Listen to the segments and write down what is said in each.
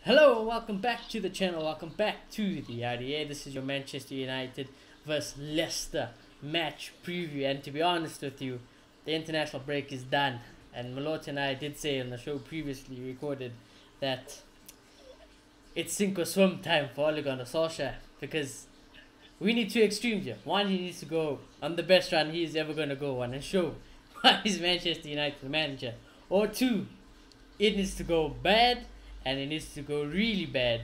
Hello, welcome back to the channel. Welcome back to the IDA. This is your Manchester United versus Leicester match preview. And to be honest with you, the international break is done. And Malot and I did say on the show previously recorded that it's sink or swim time for Ole Gunnar Solskjaer, because we need two extremes here. One, he needs to go on the best run he is ever going to go on and show why he's Manchester United manager. Or two, it needs to go bad and it needs to go really bad,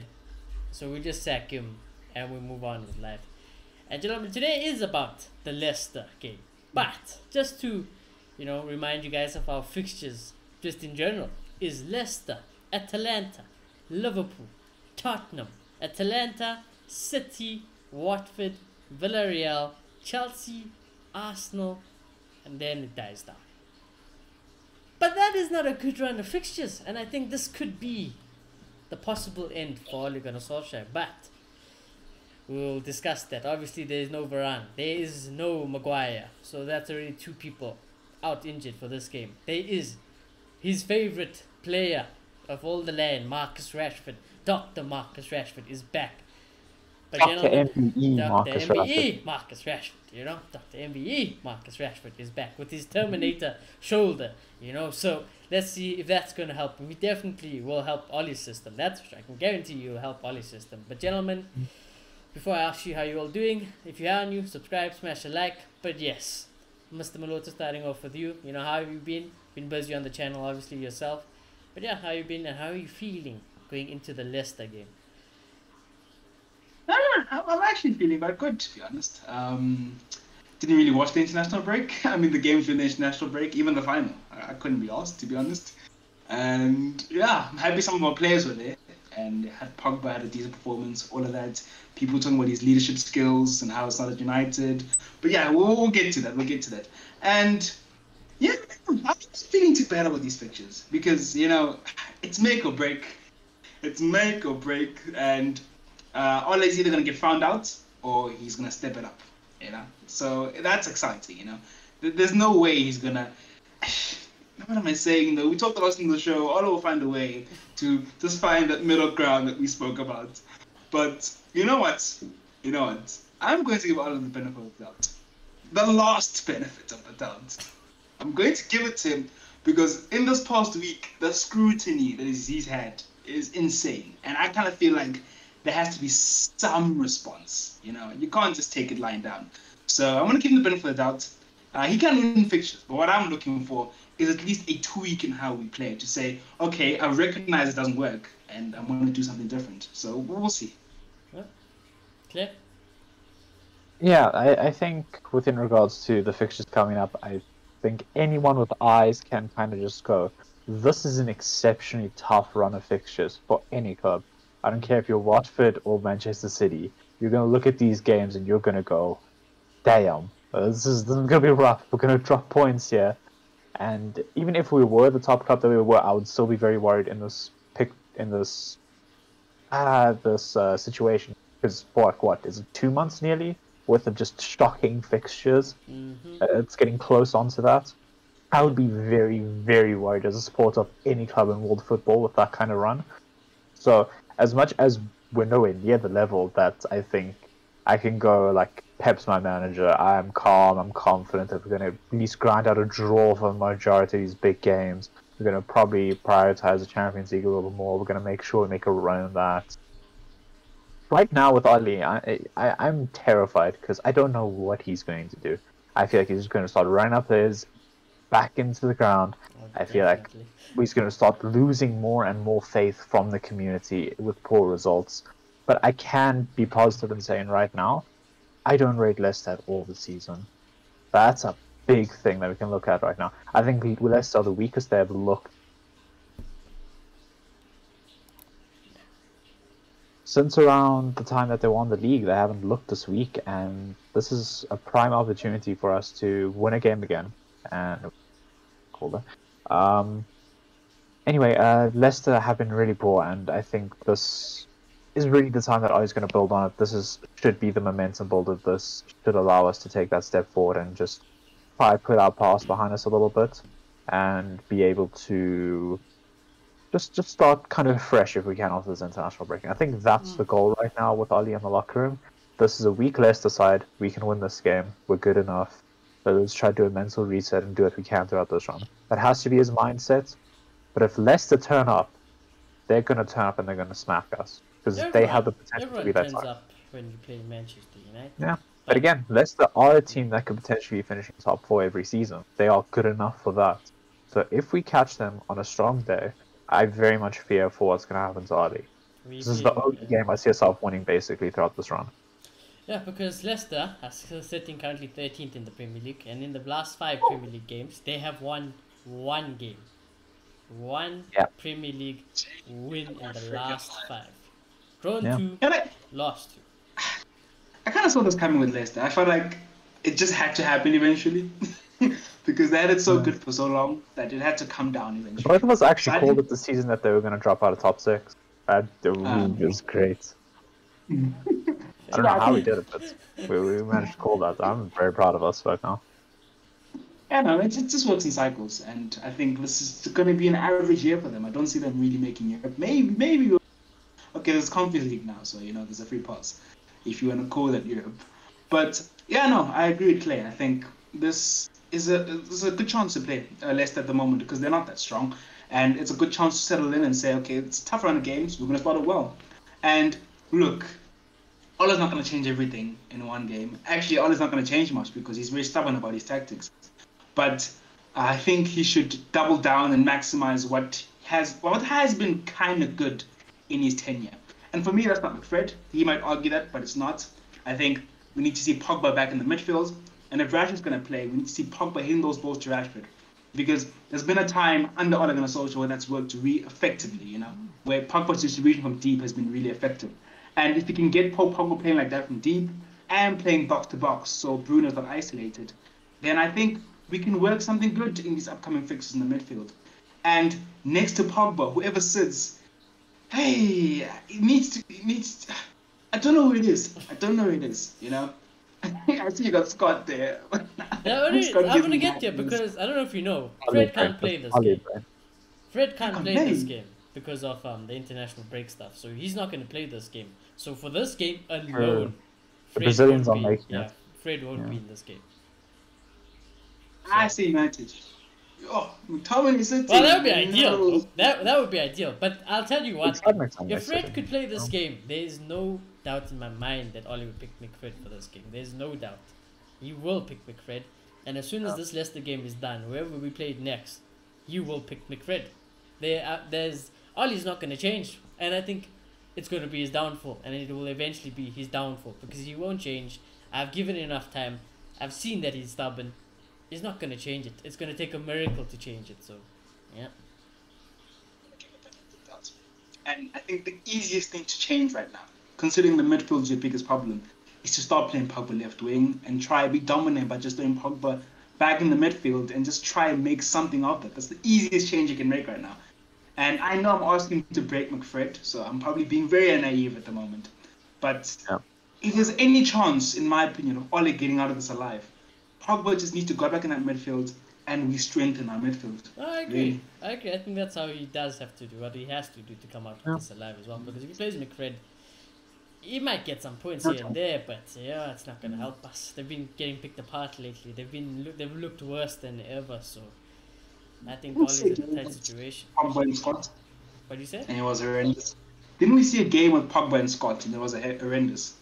so we just sack him and we move on with life. And gentlemen, today is about the Leicester game, but just to remind you guys of our fixtures just in general is Leicester, Atalanta, Liverpool, Tottenham, Atalanta, City, Watford, Villarreal, Chelsea, Arsenal, and then it dies down. But that is not a good run of fixtures, and I think this could be the possible end for Ole Gunnar Solskjaer, but we'll discuss that. Obviously, there is no Varane, there is no Maguire, so that's already two people out injured for this game. There is his favourite player of all the land, Marcus Rashford. Dr. Marcus Rashford is back. But Dr. MBE Marcus Rashford. Marcus Rashford, Dr. MBE Marcus Rashford is back with his Terminator shoulder, so let's see if that's going to help him. He definitely will help Ole's system, that's for sure. I can guarantee you will help Ole's system. But gentlemen, before I ask you how you're all doing, if you are new, subscribe, smash a like. But yes, Mr. Malota, starting off with you. How have you been? Been busy on the channel, obviously, yourself. But yeah, how have you been and how are you feeling going into the Leicester game? I'm actually feeling quite good, to be honest. Didn't really watch the international break. I mean, the games during the international break, even the final. I couldn't be asked, to be honest. And yeah, I'm happy some of our players were there. And had Pogba had a decent performance, all of that. People talking about his leadership skills and how it's not at United. But yeah, we'll get to that. And yeah, I'm not feeling too bad about these fixtures because, it's make or break. It's make or break. And Ole's either going to get found out or he's going to step it up, So that's exciting, There's no way he's going to... What am I saying, though? We talked about in the show. Ole will find a way to just find that middle ground that we spoke about. But you know what? I'm going to give Ole the benefit of the doubt. The last benefit of the doubt. I'm going to give it to him because in this past week, the scrutiny that he's had is insane. And I kind of feel like there has to be some response, You can't just take it lying down. So I'm going to give him the benefit of the doubt. He can win fixtures, but what I'm looking for is at least a tweak in how we play to say, okay, I recognize it doesn't work, and I'm going to do something different. So we'll see. Clear? Yeah, I think within regards to the fixtures coming up, I think anyone with eyes can kind of just go, this is an exceptionally tough run of fixtures for any club. I don't care if you're Watford or Manchester City. You're going to look at these games and you're going to go, damn, this is going to be rough. We're going to drop points here. And even if we were the top club that we were, I would still be very worried in this situation. Because what is it, 2 months nearly worth of just shocking fixtures? It's getting close onto that. I would be very, very worried as a supporter of any club in world football with that kind of run. So as much as we're nowhere near the level that I think I can go like Pep's my manager, I'm calm, I'm confident that we're going to at least grind out a draw for the majority of these big games. We're going to probably prioritize the Champions League a little bit more. We're going to make sure we make a run of that. Right now with Ole, I'm terrified because I don't know what he's going to do. I feel like he's just going to start running up his back into the ground. I feel like he's going to start losing more and more faith from the community with poor results. But I can be positive in saying right now, I don't rate Leicester at all this season. That's a big thing that we can look at right now. I think Leicester are the weakest they ever looked. Since around the time that they won the league, they haven't looked this weak, and this is a prime opportunity for us to win a game again. And anyway, Leicester have been really poor, and I think this is really the time that Ole's going to build on it. Should be the momentum builder. This should allow us to take that step forward and just try put our past behind us a little bit and be able to just start kind of fresh if we can after this international break. I think that's the goal right now with Ole in the locker room. This is a weak Leicester side. We can win this game. We're good enough. So let's try to do a mental reset and do what we can throughout this run. That has to be his mindset. But if Leicester turn up, they're going to turn up and they're going to smack us. Because they have the potential to be that turns side. up when you play Manchester United. Yeah. But again, Leicester are a team that could potentially be finishing top 4 every season. They are good enough for that. So if we catch them on a strong day, I very much fear for what's going to happen to Ole. This is the only game I see ourselves winning basically throughout this run. Yeah, because Leicester are sitting currently 13th in the Premier League, and in the last 5 Premier League games, they have won one game. One Premier League win in the last 5. Drawn 2, lost 2. I kind of saw this coming with Leicester. I felt like it just had to happen eventually. Because they had it so good for so long that it had to come down eventually. Both of us actually called it the season that they were going to drop out of top 6. That was great. I don't know how we did it, but we managed to call that. I'm very proud of us right now. Yeah, no, it just works in cycles, and I think this is going to be an average year for them. I don't see them really making Europe. Maybe. Okay, there's Conference League now, so there's a free pass if you want to call it Europe. But yeah, no, I agree with Clay. I think this is a good chance to play Leicester at the moment because they're not that strong, and it's a good chance to settle in and say, okay, it's a tough run of games. We're going to start it well, and look. Ole's not going to change everything in one game. Actually, Ole's not going to change much because he's very stubborn about his tactics. But I think he should double down and maximize what has been kind of good in his tenure. And for me, that's not McFred. He might argue that, but it's not. I think we need to see Pogba back in the midfield. And if Rashford's going to play, we need to see Pogba hitting those balls to Rashford. Because there's been a time under Ole Gunnar Solskjaer where that's worked really effectively, where Pogba's distribution from deep has been really effective. And if you can get Pogba playing like that from deep and playing box to box, so Bruno's not isolated, then I think we can work something good in these upcoming fixtures in the midfield. And next to Pogba, whoever sits, hey, it needs. I don't know who it is. I see you got Scott there. I'm gonna get there because I don't know if you know, Fred can't play this game. Fred can't play this game because of the international break stuff. So he's not gonna play this game. So for this game alone, the Brazilians are making it. Fred won't be in this game. So. I see United. Oh, McTominay City. Well, that would be ideal. That would be ideal. But I'll tell you what, if Fred could play this game, there is no doubt in my mind that Ole will pick McFred for this game. There's no doubt. He will pick McFred. And as soon as this Leicester game is done, whoever we play next, you will pick McFred. Ole's not going to change. And I think it's going to be his downfall. And it will eventually be his downfall. Because he won't change. I've given enough time. I've seen that he's stubborn. He's not going to change it. It's going to take a miracle to change it. So, yeah. And I think the easiest thing to change right now, considering the midfield is your biggest problem, is to start playing Pogba left wing and try to be dominant by just doing Pogba back in the midfield and just try and make something of it. That's the easiest change you can make right now. And I know I'm asking to break McFred, so I'm probably being very naive at the moment. But if there's any chance, in my opinion, of Ole getting out of this alive, Pogba just needs to go back in that midfield and we strengthen our midfield. I agree. I think that's how he does have to do, what he has to do to come out of this alive as well. Because if he plays McFred, he might get some points here and there, but it's not going to help us. They've been getting picked apart lately. They've looked worse than ever, so I think Ole's in a tight situation. Pogba and Scott. What do you say? And it was horrendous. Didn't we see a game with Pogba and Scott and it was horrendous?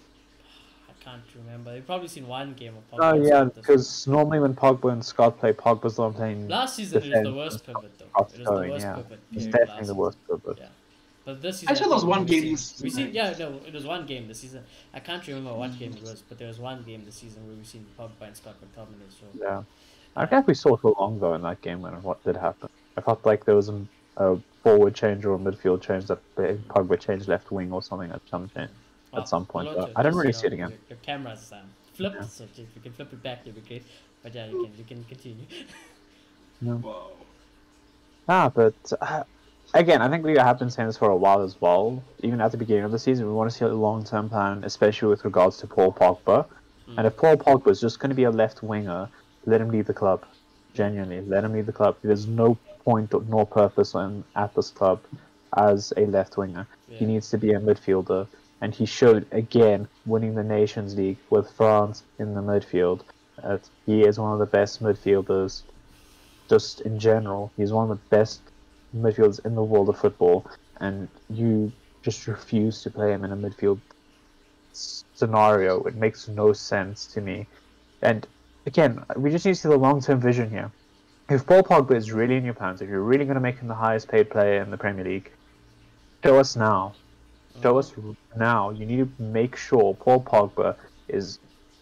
I can't remember. You've probably seen one game of Pogba. Oh yeah, because normally when Pogba and Scott play, Pogba's the one playing. Last season it was the worst pivot though. It was the worst pivot. It's definitely the worst pivot. Yeah. But this season, I thought there was one game. it was one game this season. I can't remember what game it was, but there was one game this season where we've seen Pogba and Scott McTominay. So yeah, I think we saw so long though in that game when what did happen. I felt like there was a forward change or a midfield change that Pogba changed left wing or something at some point. But I don't really see it again. Your camera's flipped, so if you can flip it back, it'd be great. But yeah, you can continue. No. Whoa. But. Again, I think we have been saying this for a while as well. Even at the beginning of the season, we want to see a long-term plan, especially with regards to Paul Pogba. And if Paul Pogba is just going to be a left winger, let him leave the club. Genuinely, let him leave the club. There's no point nor purpose at this club as a left winger. Yeah. He needs to be a midfielder, and he showed again winning the Nations League with France in the midfield. He is one of the best midfielders, just in general. He's one of the best midfielders in the world of football, and you just refuse to play him in a midfield scenario. It makes no sense to me. And again, we just need to see the long-term vision here. If Paul Pogba is really in your plans, if you're really going to make him the highest paid player in the Premier League, show us now. Show us now. You need to make sure Paul Pogba is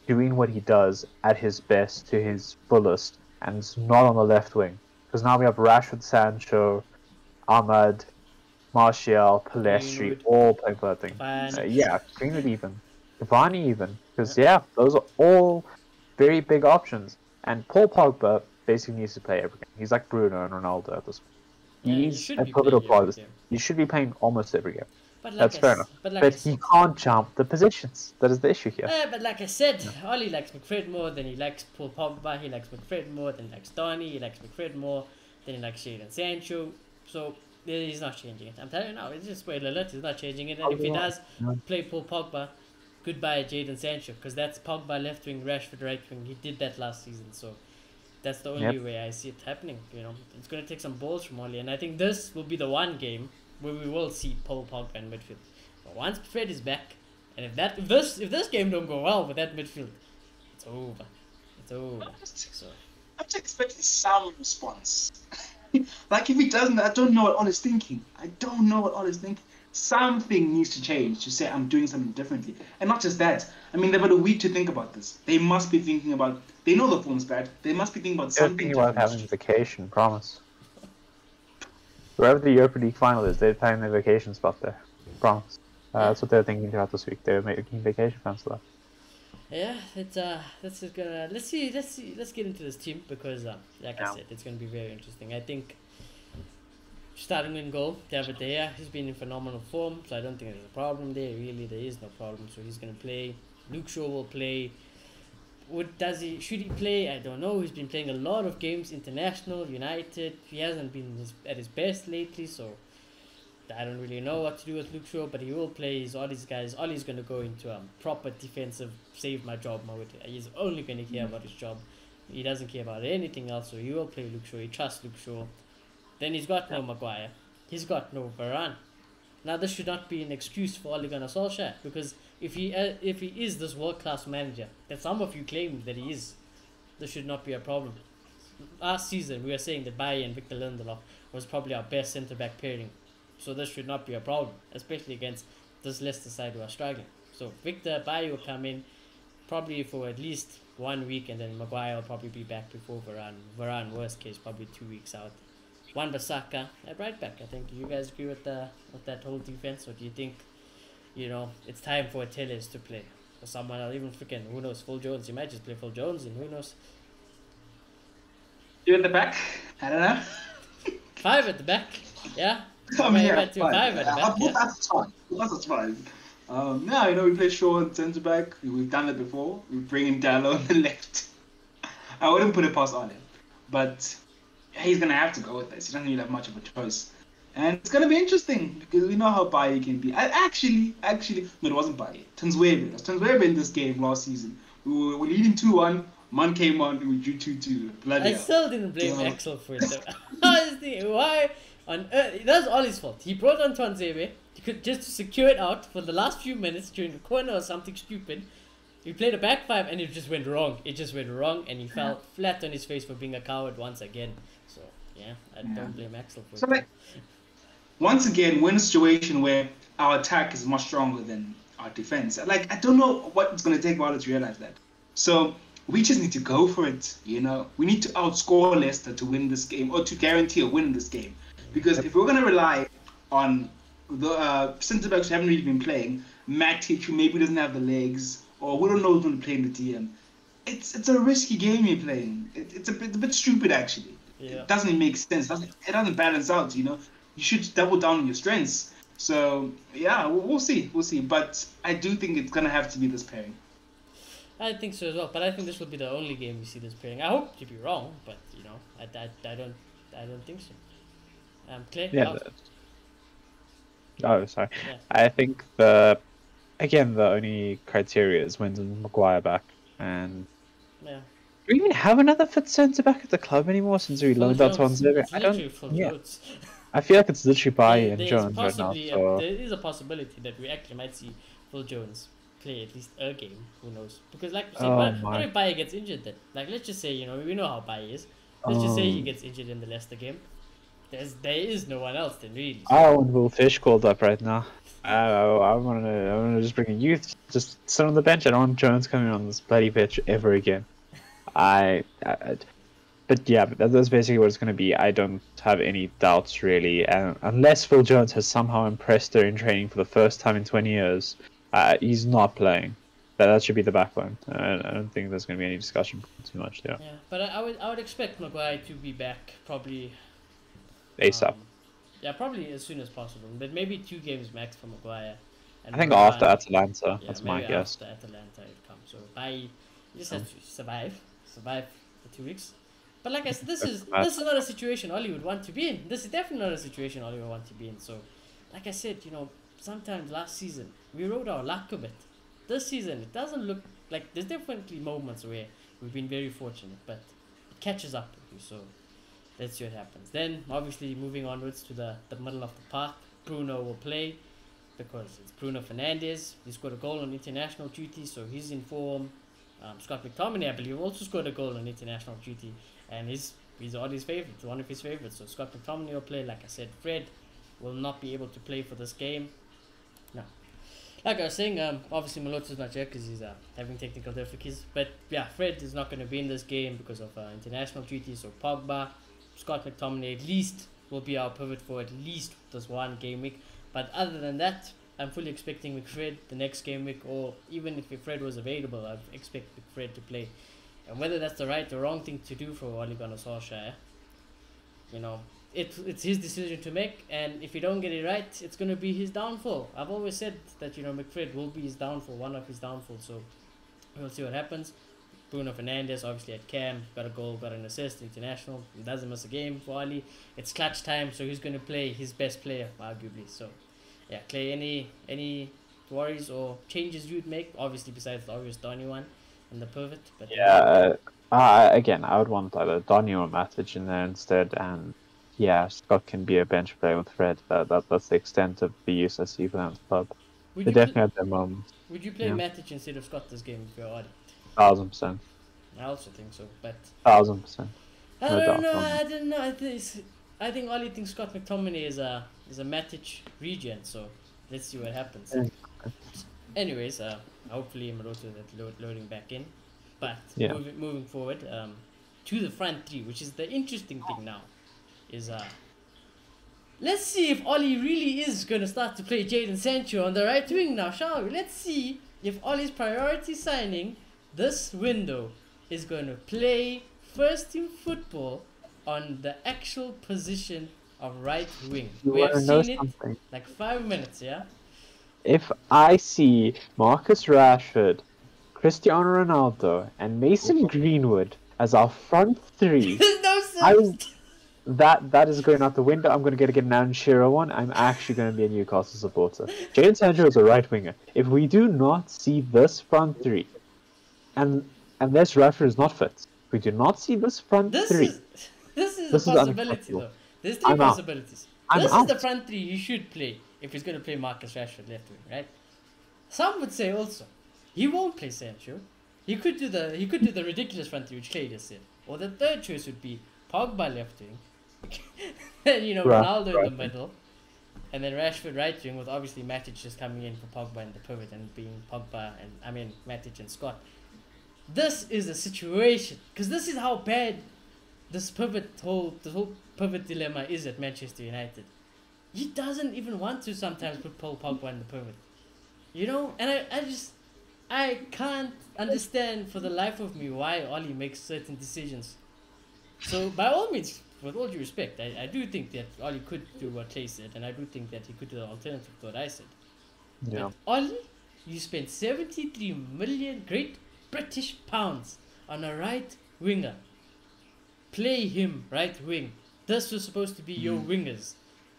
doing what he does at his best, to his fullest, and it's not on the left wing. Because now we have Rashford, Sancho, Ahmad, Martial, Pellistri, all playing for that thing. Greenwood even. Cavani even. Because, those are all very big options. And Paul Pogba basically needs to play every game. He's like Bruno and Ronaldo at this point. He's a pivotal part of this. You should be playing almost every game. That's fair enough. But he can't jump the positions. That is the issue here. But like I said, Ollie likes McFred more than he likes Paul Pogba. He likes McFred more than he likes Donny. He likes McFred more than he likes Jadon Sancho. So he's not changing it. I'm telling you now, it's just spoiler alert. He's not changing it. And if he does play Paul Pogba, goodbye Jadon Sancho, because that's Pogba left wing, Rashford right wing. He did that last season, so that's the only way I see it happening. You know, it's going to take some balls from Ollie, and I think this will be the one game where we will see Paul Pogba in midfield. But once Fred is back, and if this game don't go well with that midfield, it's over. It's over. I'm just expecting some response. Like if he doesn't, I don't know what Ole's thinking. Something needs to change to say I'm doing something differently. And not just that. I mean, they've got a week to think about this. They must be thinking about... They know the form's bad. They must be thinking about something different. They're thinking about having vacation, promise. Wherever the Europa League final is, they're playing their vacation spot there. Promise. That's what they're thinking throughout this week. They're making vacation plans for that. Yeah, let's get into this team because, like I said, it's going to be very interesting. I think starting in goal, David De Gea, he's been in phenomenal form, so I don't think there's a problem there. Really, there is no problem. So he's going to play. Luke Shaw will play. Should he play? I don't know. He's been playing a lot of games, international, United. He hasn't been at his best lately, so I don't really know what to do with Luke Shaw, but he will play. Ollie's going to go into a proper defensive save my job mode. He's only going to care about his job. He doesn't care about anything else, so he will play Luke Shaw. He trusts Luke Shaw. Then he's got no Maguire. He's got no Varane. Now this should not be an excuse for Ole Gunnar Solskjaer, because if he is this world-class manager that some of you claim that he is, this should not be a problem. Last season we were saying that Bailly and Victor Lindelof was probably our best centre-back pairing. So this should not be a problem, especially against this Leicester side who are struggling. So Victor, Bailly will come in probably for at least 1 week, and then Maguire will probably be back before Varane. Varane, worst case, probably 2 weeks out. Wan-Bissaka at right back. I think you guys agree with that whole defense, or do you think, it's time for Telles to play, or someone else, even freaking, who knows, Phil Jones? You might just play Phil Jones, and who knows? You at the back? I don't know. 5 at the back, yeah. I mean, Five at the back. That's fine. We play Shaw and centre back. We've done it before. We bring in Dallo on the left. I wouldn't put it past Ole, but he's gonna have to go with this. He doesn't really have much of a choice, and it's gonna be interesting because we know how Bailly can be. Actually, no, it wasn't Bailly. Tanzwebe. It was Tanzwebe in this game last season. We were leading 2-1. Man came on. We drew 2-2. I still didn't blame Axel for it. Honestly, why? On earth, that's all his fault. He brought on Tanzwebe. He could just secure it out for the last few minutes during the corner or something stupid. He played a back 5 and it just went wrong. And he fell flat on his face for being a coward once again. So I don't blame Axel for it. Once again, we're in a situation where our attack is much stronger than our defense. I don't know what it's gonna take for us to realize that. So we just need to go for it. We need to outscore Leicester to win this game, or to guarantee a win in this game. Because if we're going to rely on the centre-backs who haven't really been playing, Matic, who maybe doesn't have the legs, or we don't know who's going to play in the DM, it's a risky game you're playing. It's a bit stupid, actually. Yeah. It doesn't make sense. It doesn't balance out, You should double down on your strengths. So, we'll see. But I do think it's going to have to be this pairing. I think so as well. But I think this will be the only game we see this pairing. I hope to be wrong, but, I don't think so. Clay? Yeah. Oh, sorry. Yeah. I think again the only criteria is when's Maguire back, and Yeah. do we even have another fit centre back at the club anymore since we Phil loaned out to Jones. Onzere? It's I don't. literally Phil Yeah, Jones. I feel like it's literally Bailly and There's Jones right now. possibly So there is a possibility that we actually might see Phil Jones play at least a game. Who knows? Because like you said, oh what my. if Baye gets injured then? Like let's just say we know how Baye is. Let's just say he Um, gets injured in the Leicester game. There is no one else then really. So. I want Will Fish called up right now. I want to just bring a youth, just sit on the bench. I don't want Jones coming on this bloody pitch ever again. But yeah, that's basically what it's going to be. I don't have any doubts really, unless Phil Jones has somehow impressed her in training for the first time in 20 years. He's not playing. That should be the backbone. I don't think there's going to be any discussion too much there. Yeah, but I would expect Maguire to be back probably ASAP. Yeah, probably as soon as possible, but maybe 2 games max for Maguire. And I think Maguire, after Atalanta, yeah, that's maybe my guess. after Atalanta it comes. So you just have to survive for 2 weeks. But like I said, this is not a situation Oli would want to be in. This is definitely not a situation Oli would want to be in. So, like I said, sometimes last season we rode our luck a bit. This season it doesn't look like there's definitely moments where we've been very fortunate, but it catches up with you. So let's see what happens. Then obviously moving onwards to the middle of the park, Bruno will play because it's Bruno Fernandes. He scored a goal on international duty, so he's in form. Scott McTominay, I believe, also scored a goal on international duty, and he's Ollie's favourite, one of his favourites. So Scott McTominay will play. Like I said, Fred will not be able to play for this game. No. Like I was saying, obviously Maloto's not here because he's having technical difficulties. But yeah, Fred is not going to be in this game because of international duty. So Pogba, Scott McTominay at least will be our pivot for at least this one game week. But other than that, I'm fully expecting McFred the next game week, or even if McFred was available, I'd expect McFred to play. And whether that's the right or wrong thing to do for Ole Gunnar Solskjaer, it's his decision to make, and if he don't get it right, it's going to be his downfall. I've always said that McFred will be his downfall, one of his downfalls, so we'll see what happens. Bruno Fernandes obviously at Cam, got a goal, got an assist, international, doesn't miss a game for Ali. It's clutch time, so he's going to play his best player, arguably. So yeah, Clay, any worries or changes you'd make, obviously besides the obvious Donny one and the pivot? But yeah, again, I would want either Donny or Matic in there instead, and yeah, Scott can be a bench player with Fred. That's the extent of the use I see for them at the club. They definitely have their moments. Would you play Matic instead of Scott this game if you're Adi? 1000%. I also think so, but 1000%. I don't know. I think Oli thinks Scott McTominay is a Matic regen, so let's see what happens. Anyways, hopefully Maroto that loading back in. But moving forward, to the front three, which is the interesting thing now, is let's see if Oli really is gonna start to play Jadon Sancho on the right wing now, shall we? Let's see if Oli's priority signing this window is gonna play first team football on the actual position of right wing. We have seen it like 5 minutes, yeah? If I see Marcus Rashford, Cristiano Ronaldo, and Mason Greenwood as our front three, there's no sense. That is going out the window. I'm going to get an Alan Shearer one. I'm actually going to be a Newcastle supporter. Jadon Sancho is a right winger. If we do not see this front three, and unless Rashford is not fit, we do not see this front three. This is a possibility though. There's 3 possibilities. This is the front three you should play if he's going to play Marcus Rashford left wing, right? Some would say also he won't play Sancho. He could do the ridiculous front three which Clay just said. Or the third choice would be Pogba left wing. Then Ronaldo in the middle, and then Rashford right wing with obviously Matic just coming in for Pogba in the pivot and being Pogba and Matic and Scott. This is a situation because this is how bad this whole pivot dilemma is at Manchester United. He doesn't even want to sometimes put Paul Pogba in the pivot, and I can't understand for the life of me why Oli makes certain decisions. So by all means, with all due respect, I do think that Oli could do what Clay said, and I do think that he could do the alternative to what I said. Yeah. But Oli, you spent 73 million Great British pounds on a right winger. Play him right wing. This was supposed to be your wingers.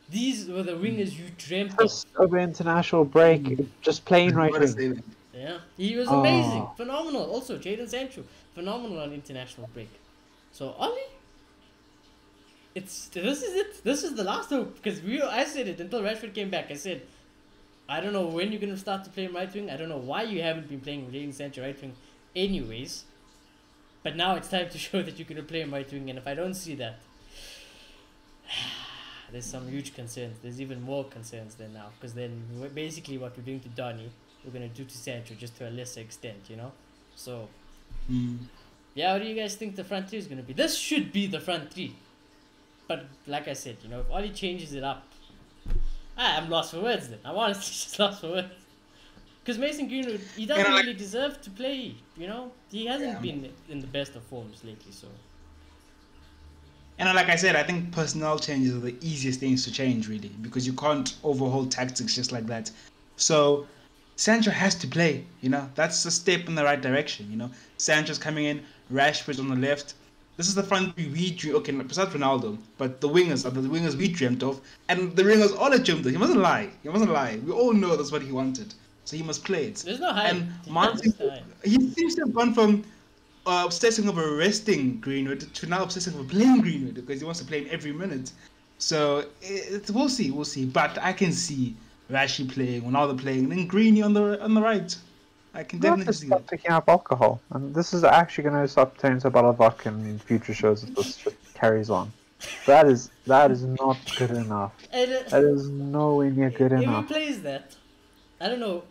These were the wingers you dreamt of. Just over international break, just playing right What a wing. saving. Yeah, he was Oh. amazing, phenomenal. Also, Jadon Sancho, phenomenal on international break. So Oli, this is it. This is the last hope because I said it until Rashford came back. I said, I don't know when you're gonna start to play him right wing. I don't know why you haven't been playing Jadon Sancho right wing, anyways. But now it's time to show that you're gonna play him right wing, and if I don't see that, there's some huge concerns. There's even more concerns than now because then basically what we're doing to Donny, we're gonna do to Sancho just to a lesser extent, you know. So yeah, what do you guys think the front three is gonna be? This should be the front three, but like I said, you know, if Oli changes it up, I'm lost for words. Then I'm honestly just lost for words. Because Mason Greenwood, he doesn't really deserve to play. You know, he hasn't been in the best of forms lately. So. And like I said, I think personnel changes are the easiest things to change, really, because you can't overhaul tactics just like that. So Sancho has to play, you know. That's a step in the right direction, you know. Sancho's coming in, Rashford's on the left. This is the front three we drew, okay, besides Ronaldo, but the wingers are the wingers we dreamt of, and the wingers all dreamt of. He mustn't lie. He mustn't lie. We all know that's what he wanted, so he must play it. There's no hype. And Martin, he seems to have gone from obsessing over resting Greenwood to now obsessing over playing Greenwood because he wants to play him every minute. So we'll see. But I can see Rashi playing, Ronaldo playing, and then Greeny on the right. I can definitely see stop that. picking up alcohol, and this is actually going to stop turning to a bottle of vodka in future shows if this just carries on. That is not good enough. That is nowhere near good enough. If he plays that, I don't know.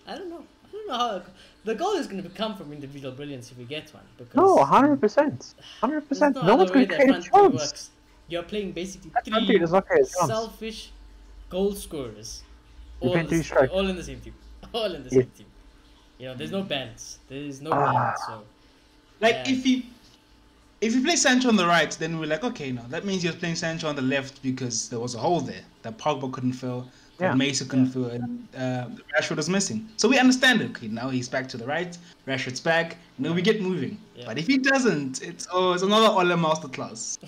I don't know how the goal is going to come from individual brilliance if we get one. Because No, 100%. 100%. No one's going to create a chance. You're playing basically three selfish goal scorers, all all in the same team. All in the same team. You know, there's no balance. There is no balance. So, like if you play Sancho on the right, then we're like, okay, no, that means you're playing Sancho on the left because there was a hole there that Pogba couldn't fill, that Mason couldn't fill, and Rashford was missing. So we understand it. Okay, now he's back to the right, Rashford's back, and then we get moving. Yeah. But if he doesn't, it's another Ole masterclass.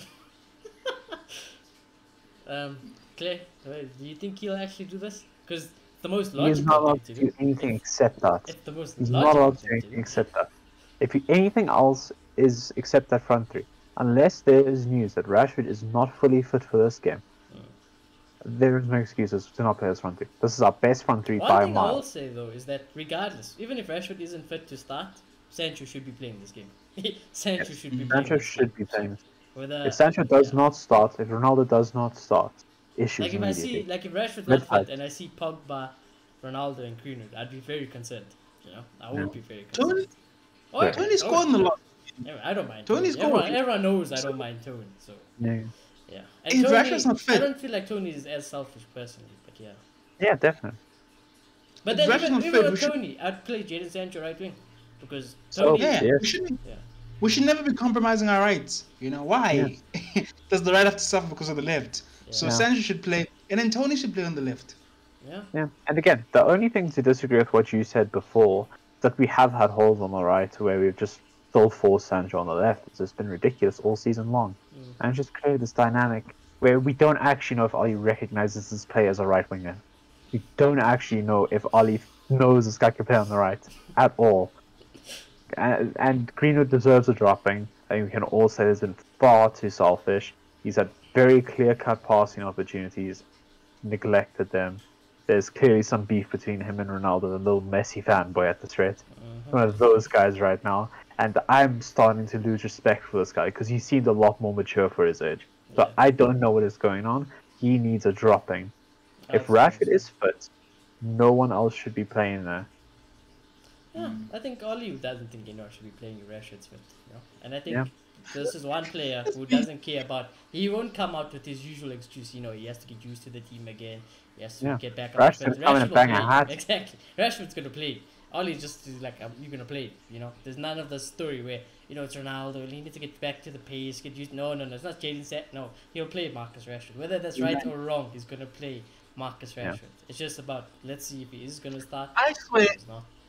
Clay, do you think he'll actually do this? Because the most logical He's not allowed thing to do anything except that. It's the most He's not allowed to do anything except that. If anything else is except that front three, unless there is news that Rashford is not fully fit for this game, there is no excuses to not play his front three. This is our best front three by a mile. One thing I will say though is that regardless, even if Rashford isn't fit to start, Sancho should be playing this game. Sancho should be playing. If Sancho does not start, if Ronaldo does not start, issues like if immediately. if Rashford's not fit and I see Pogba, Ronaldo and Greenwood, I'd be very concerned. You know, I would be very concerned. Tony scored in the last. I don't mind. Tony's scored. Everyone knows I don't mind Tony. So yeah. And if Tony, Rashford's not fit, I don't feel like Tony is as selfish personally, but yeah. Yeah, definitely. But then even with Tony, I'd play Jadon Sancho right wing because Tony. We should never be compromising our rights. You know why? Yeah. Does the right have to suffer because of the left? Yeah. So Sancho should play, and then Tony should play on the left. Yeah. And again, the only thing to disagree with what you said before is that we have had holes on the right where we've just still forced Sancho on the left. It's just been ridiculous all season long, and just created this dynamic where we don't actually know if Oli recognizes this player as a right winger. We don't actually know if Oli knows this guy can play on the right at all. And Greenwood deserves a dropping. I think we can all say he's been far too selfish. He's had very clear-cut passing opportunities, neglected them. There's clearly some beef between him and Ronaldo, the little Messi fanboy at the threat. One of those guys right now. And I'm starting to lose respect for this guy because he seemed a lot more mature for his age. So I don't know what is going on. He needs a dropping. If Rashford is fit, no one else should be playing there. Yeah, I think Oli doesn't think should be playing Rashford's fit, you know. And I think this is one player who doesn't care about. He won't come out with his usual excuse. You know, he has to get used to the team again. He has to get back on Rashford's coming and bang a hat. Exactly, Rashford's gonna play. Oli's just like, you're gonna play. You know, there's none of the story where it's Ronaldo. He needs to get back to the pace. Get used. No, it's not Jadon Set. No, he'll play Marcus Rashford. Whether that's right or wrong, he's gonna play Marcus Rashford. It's just about let's see if he is gonna start. I swear.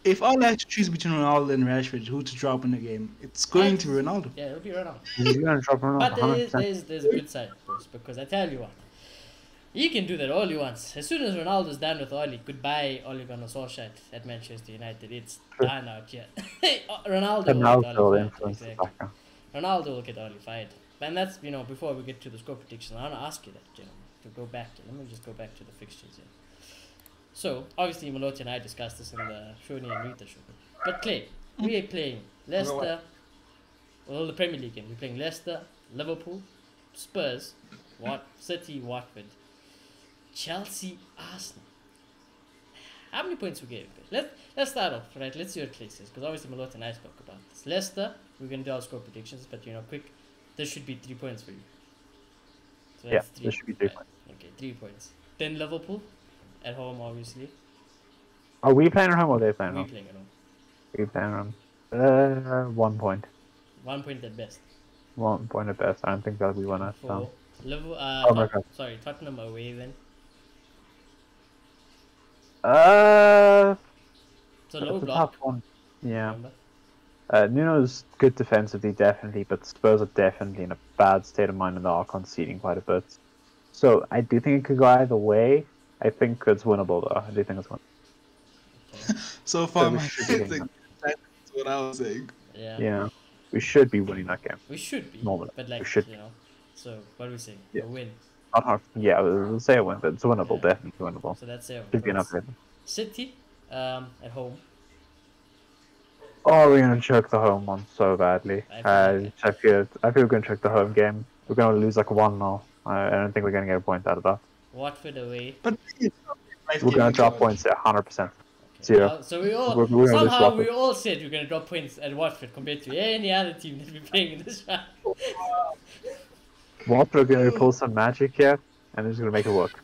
If Ole had to choose between Ronaldo and Rashford, who to drop in the game, it's going to Ronaldo. Yeah, it'll be Ronaldo. He's gonna drop Ronaldo But 100%. there's a good side, bros, because I tell you what, he can do that all he wants. As soon as Ronaldo's done with Ole, goodbye Ole Gunnar Solskjaer at Manchester United. It's done out here. Ronaldo will Ronaldo get will Ole fired. influence the Exactly. background. Ronaldo will get Ole fired. And that's, before we get to the score prediction, I want to ask you that, to go back. Let me just go back to the fixtures here. So, obviously, Maloti and I discussed this in the Shoni and Rita show. But Clay, we are playing Leicester, the Premier League game. We're playing Leicester, Liverpool, Spurs, City, Watford, Chelsea, Arsenal. How many points we gave? Let's start off, right? Let's see what Clay says, because obviously Maloti and I spoke about this. Leicester, we're going to do our score predictions, but quick, this should be 3 points for you. So Yeah, that's this should be 3 right. points. Okay, 3 points. Then Liverpool, at home, obviously. Are we playing at home or are they playing at We're home? playing at home. We playing at home. 1 point. 1 point at best. 1 point at best. I don't think that'll be one at For Liverpool, my God. Tottenham away then. So low It's a block. tough one. Yeah. Remember? Nuno's good defensively, definitely, but Spurs are definitely in a bad state of mind and they are conceding quite a bit. So I do think it could go either way. I think it's winnable though. I do think it's winnable. Okay. So far, we my should be that's winning what I was saying. Yeah. Yeah. We should be winning that game. We should be. Normally, But we should. So what are we saying? Yeah. A win. Not hard. Yeah, we'll say a win, but it's winnable, Yeah. definitely winnable. So that's it. Should be enough. City, at home. Oh, we're gonna choke the home one so badly. I I feel we're gonna choke the home game. We're gonna lose like 1-0. I don't think we're gonna get a point out of that. Watford away. But We're gonna drop points there, 100%. Okay. Zero. So we all We're gonna lose somehow we Watford. all said we're gonna drop points at Watford compared to any other team that we're playing in this round. Watford are gonna pull some magic here, and they're just gonna make it work.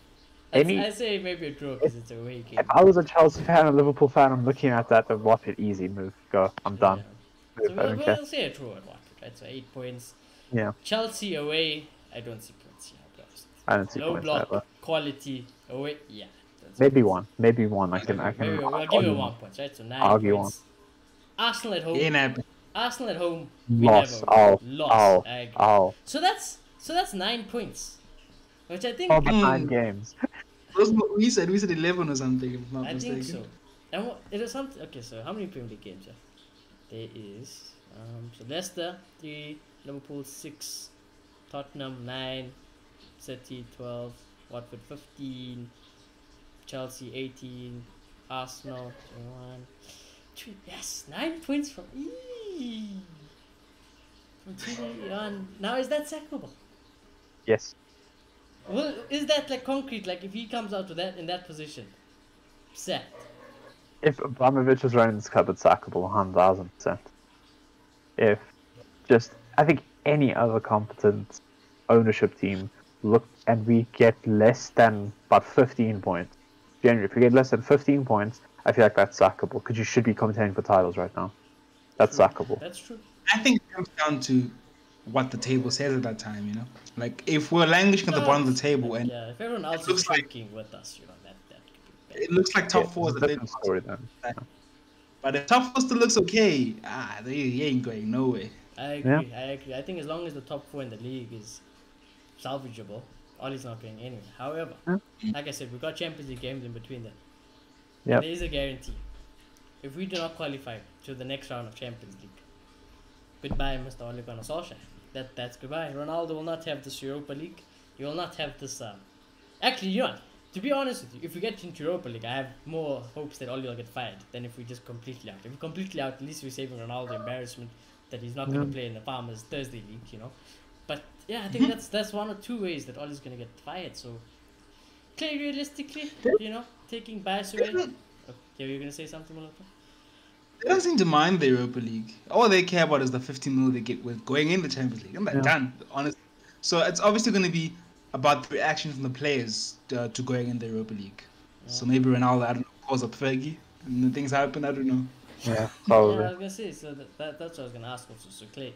I say maybe a draw because it's a away game. If I was a Chelsea fan and Liverpool fan, I'm looking at that. The Watford easy move. Go. I'm done. Yeah. So Move, I don't care. we'll say a draw at Watford, right? So 8 points. Yeah. Chelsea away. I don't see points here. I'll be honest. I don't see Low points block, there, but quality away. Yeah. that's maybe points. one. Maybe one. I can. Maybe I'll give argue you 1 point, right? So 9 Argue points. Arsenal at home. ain't happening. Arsenal at home. We Loss. never win. Oh. Loss. Oh. I agree. Oh. So that's 9 points, which I think Oh, behind games. We said 11 or something. If I'm not I mistaken. think so. And it is something. Okay, so how many Premier League games? There is so Leicester 3, Liverpool 6, Tottenham 9, City 12, Watford 15, Chelsea 18, Arsenal 21. Yes, 9 points from from 2 on. Now is that sackable? Yes. Well, is that like concrete? Like if he comes out to that in that position, sacked. If Abramovich was running this club, it's sackable 1,000%. If I think any other competent ownership team look and we get less than about 15 points. Generally, if we get less than 15 points, I feel like that's sackable because you should be contending for titles right now. That's sackable. That's true. I think it comes down to what the table says at that time, Like, if we're languishing at the bottom of the table and Yeah, if everyone else is looks like- choking with us, that could be bad. it looks like top four is it's a a bit. different story then. But if top four still looks okay, they ain't going nowhere. I agree. I think as long as the top 4 in the league is salvageable, Ollie's not going anywhere. However, like I said, we've got Champions League games in between them. Yep. There is a guarantee. If we do not qualify to the next round of Champions League, goodbye, Mr. Ole Gunnar Solskjaer. That's goodbye. Ronaldo will not have this Europa League. You will not have this. Actually, to be honest with you, if we get into Europa League, I have more hopes that Ole will get fired than if we just completely out. If we're completely out, at least we're saving Ronaldo embarrassment that he's not going to play in the Farmers Thursday League, But yeah, I think that's 1 or 2 ways that Ole's going to get fired. So, Clay, realistically, taking bias away. Okay, you're going to say something, Malota? They don't seem to mind the Europa League. All they care about is the 15 mil they get with going in the Champions League. And they're done, honestly. So it's obviously going to be about the reaction from the players to going in the Europa League. Yeah. So maybe Ronaldo, I don't know, calls up Fergie and then things happen, I don't know. Yeah, probably. Yeah, I was going to say, so that's what I was going to ask also. So, Clay,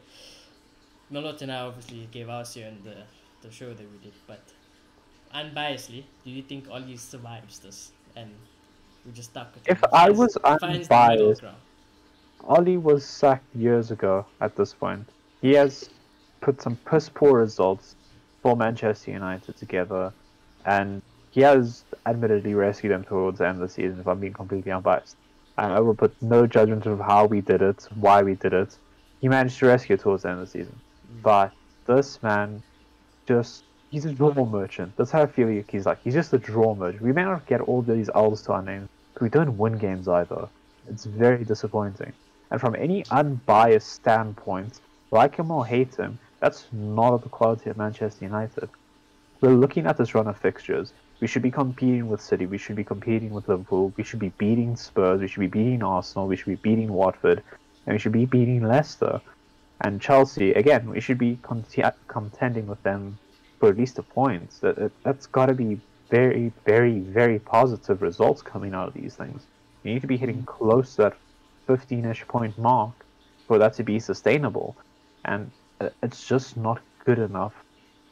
Malota and I obviously gave ours here in the show that we did, but unbiasedly, do you think Ollie survives this and we're just stuck with If him. I was Finds the middle unbiased, ground. Ole was sacked years ago at this point. He has put some piss poor results for Manchester United together, and he has admittedly rescued them towards the end of the season, if I'm being completely unbiased. And I will put no judgment of how we did it, why we did it. He managed to rescue it towards the end of the season. But this man just, he's a draw merchant. That's how I feel he's like. He's just a draw merchant. We may not get all these L's to our names, but we don't win games either. It's very disappointing. And from any unbiased standpoint, like him or hate him, that's not of the quality of Manchester United. We're looking at this run of fixtures. We should be competing with City. We should be competing with Liverpool. We should be beating Spurs. We should be beating Arsenal. We should be beating Watford. And we should be beating Leicester. And Chelsea, again, we should be contending with them for at least a point. That's got to be very, very, very positive results coming out of these things. You need to be hitting close to that 15-ish point mark for that to be sustainable. And it's just not good enough.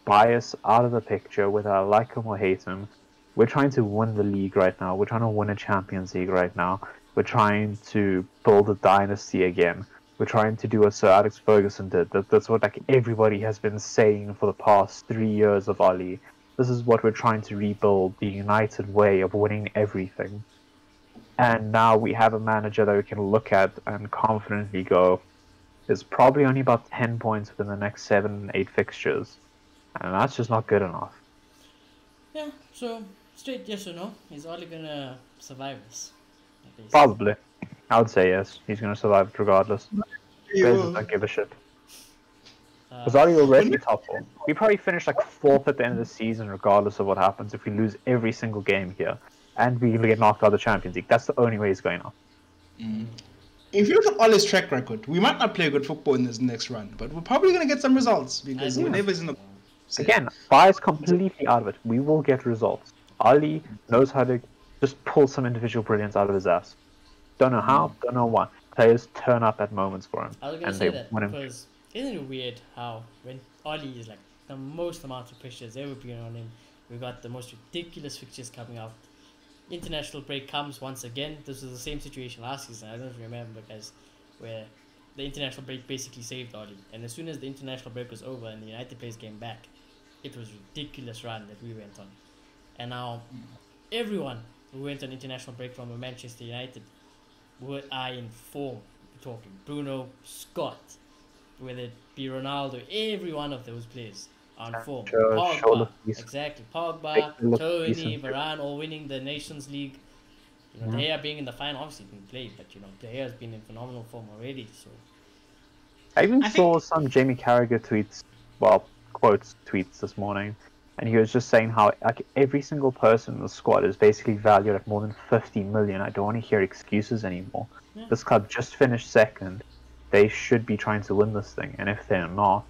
Bias out of the picture, whether I like him or hate him. We're trying to win the league right now. We're trying to win a Champions League right now. We're trying to build a dynasty again. We're trying to do what Sir Alex Ferguson did. That's what like everybody has been saying for the past 3 years of Ole. This is what we're trying to rebuild, the United way of winning everything. And now we have a manager that we can look at and confidently go, there's probably only about 10 points within the next 7, 8 fixtures. And that's just not good enough. Yeah, so straight yes or no? Is Ole gonna survive this? Basically. Probably. I would say yes. He's going to survive it regardless. Bears don't give a shit. Because Ole already top 4. We probably finish like 4th at the end of the season regardless of what happens if we lose every single game here. And we get knocked out of the Champions League. That's the only way he's going on. If you look at Ole's track record, we might not play good football in this next run, but we're probably going to get some results because whenever he's in the... Again, bias completely out of it. We will get results. Ole knows how to just pull some individual brilliance out of his ass. Don't know how, don't know why. Players turn up at moments for him. I was going to say that because isn't it weird how when Ole is like the most amount of pressure has ever been on him, we got the most ridiculous fixtures coming out. International break comes once again. This was the same situation last season. I don't know if you remember, guys, where the international break basically saved Ole. And as soon as the international break was over and the United players came back, it was a ridiculous run that we went on. And now everyone who went on international break from Manchester United are in form. We're talking Bruno, Scott, whether it be Ronaldo, every one of those players are in form. Pogba, exactly. Pogba, Tony, Varane, all winning the Nations League. You know, De Gea being in the final, obviously didn't play, but you know, De Gea has been in phenomenal form already. So I even saw some Jamie Carragher tweets, quotes tweets this morning, and he was just saying how like every single person in the squad is basically valued at more than 50 million. I don't want to hear excuses anymore. This club just finished second. They should be trying to win this thing, and if they're not,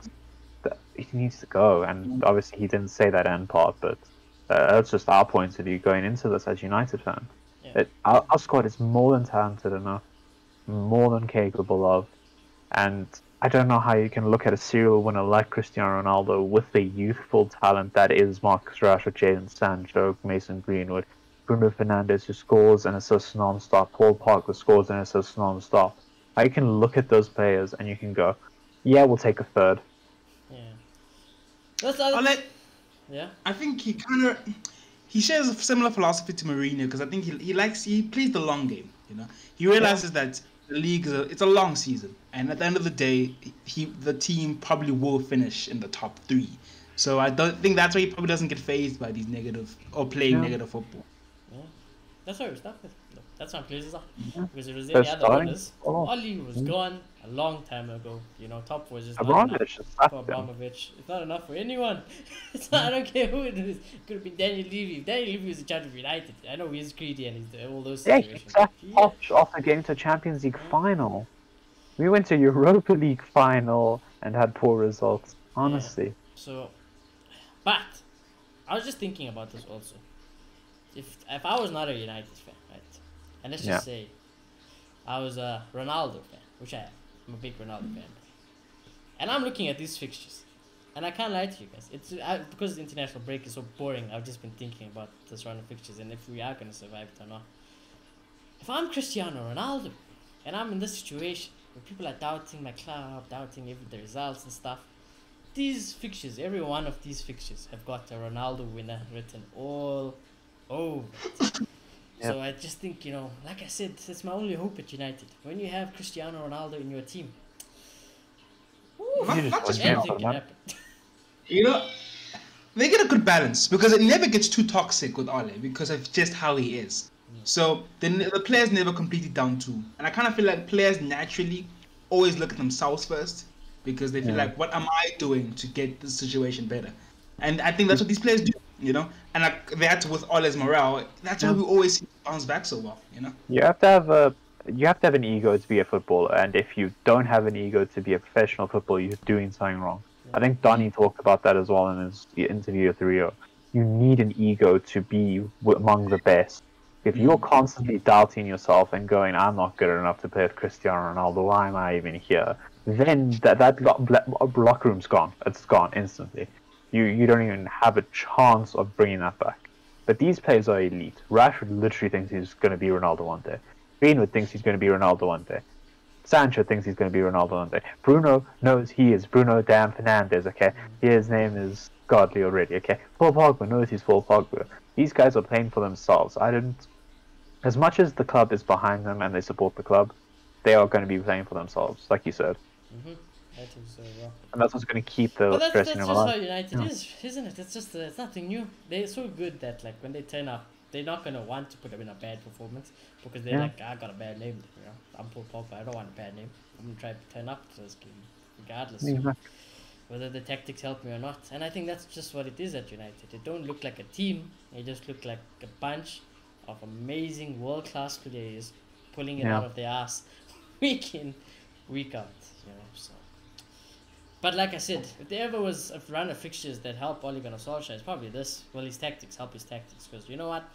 he needs to go. And obviously he didn't say that end part, but that's just our point of view going into this as United fans. Our squad is more than talented enough, more than capable of, and I don't know how you can look at a serial winner like Cristiano Ronaldo with the youthful talent that is Marcus Rashford, Jadon Sancho, Mason Greenwood, Bruno Fernandes, who scores and assists non-stop, Paul Pogba scores and assists non-stop. How you can look at those players and you can go, yeah, we'll take a third. I think he shares a similar philosophy to Mourinho because I think he plays the long game. You know, he realizes that the league it's a long season, and at the end of the day, the team probably will finish in the top 3. So I don't think that's why he probably doesn't get fazed by these negative or playing negative football. Yeah. That's why we stuck with. That's why places are. Because if it was any other winners, Ole was gone a long time ago. You know, top 4 is just not enough for Abramovich. It's not enough for anyone. I don't care who it is. It could have been Daniel Levy. If Daniel Levy was in charge of United, I know he's greedy and he's all those situations. After getting to Champions League final. We went to Europa League final and had poor results, honestly. Yeah. So, but I was just thinking about this also. If I was not a United fan, right, and let's just say I was a Ronaldo fan, which I am. I'm a big Ronaldo fan, and I'm looking at these fixtures, and I can't lie to you guys. It's because the international break is so boring. I've just been thinking about this round of fixtures and if we are going to survive it or not. if I'm Cristiano Ronaldo and I'm in this situation where people are doubting my club, doubting even the results and stuff, these fixtures, every one of these fixtures have got a Ronaldo winner written all over it. Yep. So I just think, like I said, it's my only hope at United. When you have Cristiano Ronaldo in your team, Not just anything can happen. You know, they get a good balance because it never gets too toxic with Ole because of just how he is. So the players never completely down too. And I kind of feel like players naturally always look at themselves first because they feel like, what am I doing to get this situation better? And I think that's what these players do, And like that with Ole's morale, that's why we always bounce back so well, You have to have an ego to be a footballer, and if you don't have an ego to be a professional footballer, you're doing something wrong. I think Donny talked about that as well in his interview with Rio. You need an ego to be among the best. If you're constantly doubting yourself and going, I'm not good enough to play with Cristiano Ronaldo, why am I even here? Then that locker room's gone. It's gone instantly. You don't even have a chance of bringing that back. But these players are elite. Rashford literally thinks he's going to be Ronaldo one day. Greenwood thinks he's going to be Ronaldo one day. Sancho thinks he's going to be Ronaldo one day. Bruno knows he is Bruno Damn Fernandes, okay? His name is godly already, okay? Paul Pogba knows he's Paul Pogba. These guys are playing for themselves. As much as the club is behind them and they support the club, they are going to be playing for themselves, like you said. I think so, yeah. And that's what's going to keep the But stress that's in just them how alive. United is, isn't it? It's nothing new. They're so good that like when they turn up, they're not gonna want to put them in a bad performance because they're like, I got a bad name, I'm Paul Pogba, I don't want a bad name. I'm gonna try to turn up to this game, regardless of whether the tactics help me or not. And I think that's just what it is at United. They don't look like a team. They just look like a bunch of amazing world-class players pulling it out of their ass week in, week out. So. But like I said, if there ever was a run of fixtures that help Ole Gunnar Solskjaer, it's probably this. Well, his tactics, help his tactics. Because you know what?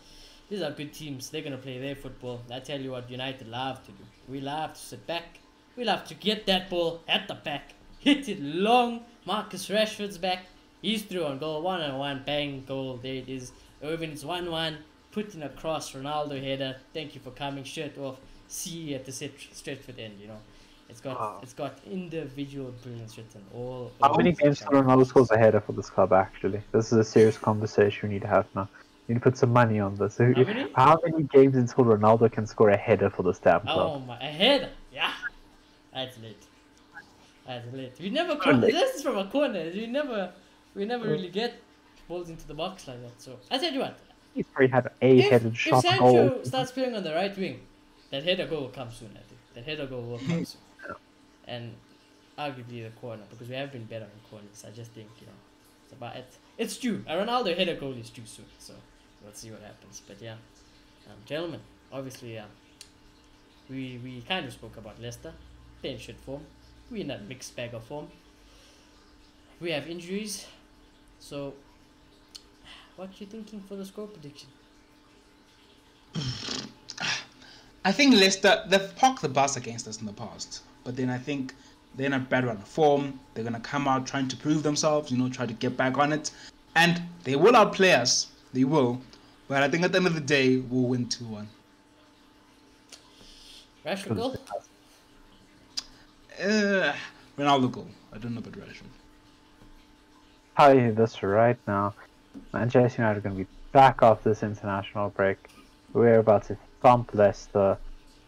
These are good teams. They're going to play their football. I tell you what United love to do. We love to sit back. We love to get that ball at the back. Hit it long. Marcus Rashford's back. He's through on goal. 1-on-1. Bang. Goal. There it is. Or even it's 1-1. Put in a cross. Ronaldo header. Thank you for coming. Shirt off. See you at the Stretford end, It's got individual brilliance written all over. How many games have Ronaldo scores a header for this club, actually? This is a serious conversation we need to have now. You need to put some money on this. How many games until Ronaldo can score a header for this damn club? Oh my, a header! Yeah! That's late. We never this is from a corner. We never really get balls into the box like that. So I tell you what. He's probably had a headed shot If goal. Sancho starts playing on the right wing, that header goal will come soon, I think. That header goal will come soon. And arguably the corner, because we have been better in corners. I just think, it's about it. It's due. A Ronaldo header goal is due soon, so let's see what happens. But yeah, gentlemen, obviously, we kind of spoke about Leicester. They're in shit form. We're in a mixed bag of form. We have injuries, so what you thinking for the score prediction? I think Leicester, they've parked the bus against us in the past. But then I think they're in a bad run of form. They're going to come out trying to prove themselves, try to get back on it. And they will outplay us. They will. But I think at the end of the day, we'll win 2-1. Rashford goal? Ronaldo goal. I don't know about Rashford. Tell you this right now. Manchester United are going to be back off this international break. We're about to thump Leicester.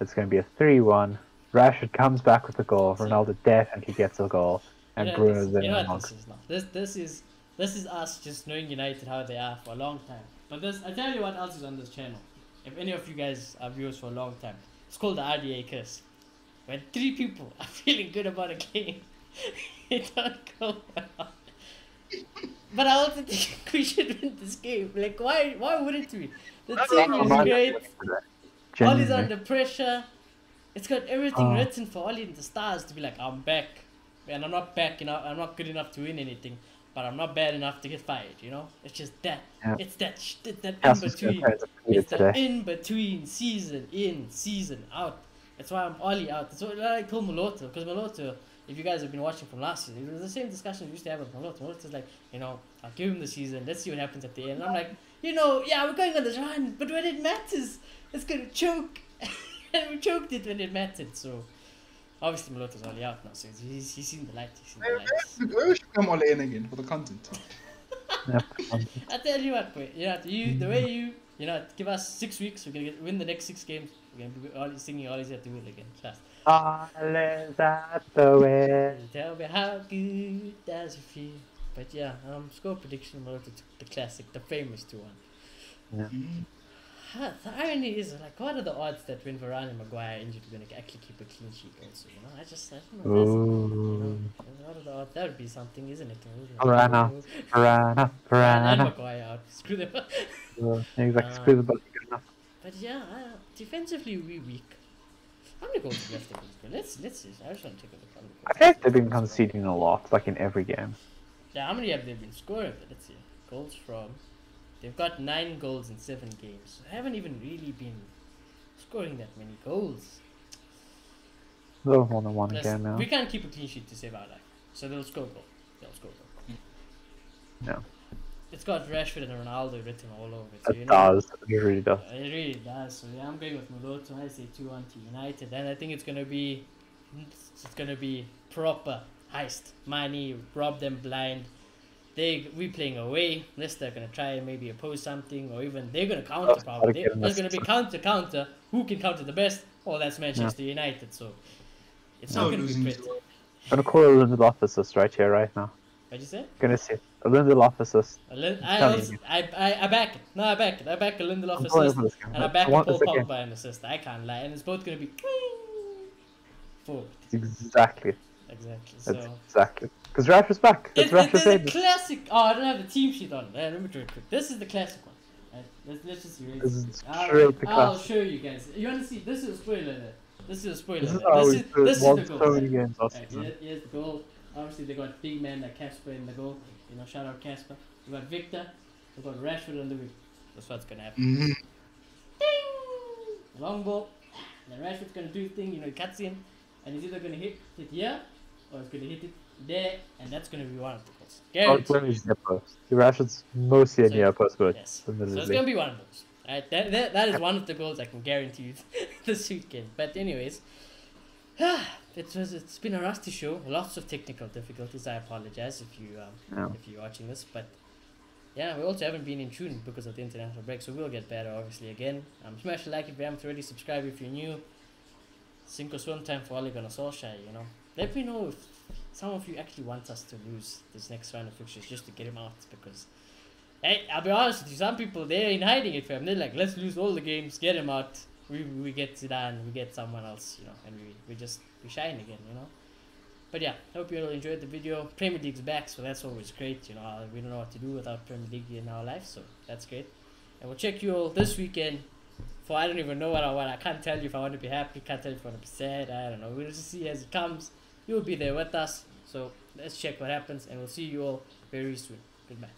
It's going to be a 3-1. Rashford comes back with a goal. Ronaldo definitely gets a goal. And Bruno's in amongst. This is us just knowing United how they are for a long time. But I tell you what else is on this channel. If any of you guys are viewers for a long time, it's called the RDA curse. When 3 people are feeling good about a game, it don't go well. But I also think we should win this game. Like, why wouldn't we? The team is great. Ollie's under pressure. It's got everything written for Ole in the stars to be like, I'm back. And I'm not back enough. I'm not good enough to win anything. But I'm not bad enough to get fired, It's just that. Yeah. It's that in-between. It's that in-between, season in, season out. That's why I'm Ole out. That's what I told Moloto. Because Moloto, if you guys have been watching from last season, it was the same discussion we used to have with Moloto. Moloto's like, I'll give him the season. Let's see what happens at the end. And I'm like, yeah, we're going on this run. But when it matters, it's going to choke. And we choked it when it mattered, so obviously Moloto's only out now, so he's seen the light. He's seen the lights. Maybe we should come Ole in again for the content. Yep. I tell you what, boy, the way give us 6 weeks, we're gonna win the next 6 games. We're gonna be all singing all Have to Win again. Trust. Ole's at the win. Tell me how good does it feel? But yeah, score prediction Moloto took the classic, the famous 2-1. Yeah. The irony is, like, what are the odds that when Varane and Maguire are injured, we're going to actually keep a clean sheet also, you know? I don't know. What are the odds? That would be something, isn't it? Varane. And Maguire out. Screw them. Exactly. Screw the ball. Good enough. But yeah, defensively we're weak. How many goals have Leicester scored? Let's see. I just want to take a look. I think they've been conceding a lot, like in every game. Yeah, how many have they been scoring? Let's see. Goals from... They've got 9 goals in 7 games. They haven't even really been scoring that many goals. A little more than one game now. We can't keep a clean sheet to save our life. So they'll score goal. Yeah. It's got Rashford and Ronaldo written all over it. So, it does. It really does. It really does. So yeah, I'm going with Moloto. I say 2-1 to United. And I think it's gonna be proper heist. Money, rob them blind. We playing away. Leicester are gonna try and maybe oppose something, or even they're gonna counter. Probably there's gonna be counter. Who can counter the best? Oh, that's Manchester United. So it's not gonna be pretty. I'm gonna call a Lindelof assist right here, right now. What'd you say? Gonna say a Lindelof assist. I back it. No, I back it. I back a Lindelof assist, and I back a Paul Pogba an assist. I can't lie, and it's both gonna be forward. Exactly. So exactly. Because Rashford's back. It's a classic. Oh, I don't have the team sheet on. Let me do it quick. This is the classic one. Let's just erase it. I'll show you guys. You want to see? This is a spoiler. This is the goal. Here's the goal. Obviously, they got big man like Casper in the goal. You know, shout out Casper. We got Victor. We got Rashford on the wing. That's what's gonna happen. Ding! Long ball. And then Rashford's gonna do his thing. You know, he cuts in, and he's either gonna hit here, or he's gonna hit it there, and that's gonna be one of the goals. Guaranteed. Rashford's mostly a near post, but yes. So it's gonna be one of those. Right? That is one of the goals I can guarantee you this weekend. But anyways, it's been a rusty show. Lots of technical difficulties. I apologize if you're watching this, but yeah, we also haven't been in tune because of the international break, so we'll get better obviously again. Smash a like if you haven't already. Subscribe if you're new. Sink or swim time for Ole Gunnar Solskjaer, you know. Let me know if some of you actually want us to lose this next round of fixtures just to get him out, because hey, I'll be honest with you, some people, they're in hiding it, fam. They're like, let's lose all the games, get him out. We get Zidane, we get someone else, you know, and we shine again, you know. But yeah, hope you all enjoyed the video. Premier League's back, so that's always great, you know. We don't know what to do without Premier League in our life, so that's great. And we'll check you all this weekend for, I don't even know what I want. I can't tell you if I want to be happy, can't tell you if I want to be sad, I don't know. We'll just see as it comes. You'll be there with us, so let's check what happens, and we'll see you all very soon. Goodbye.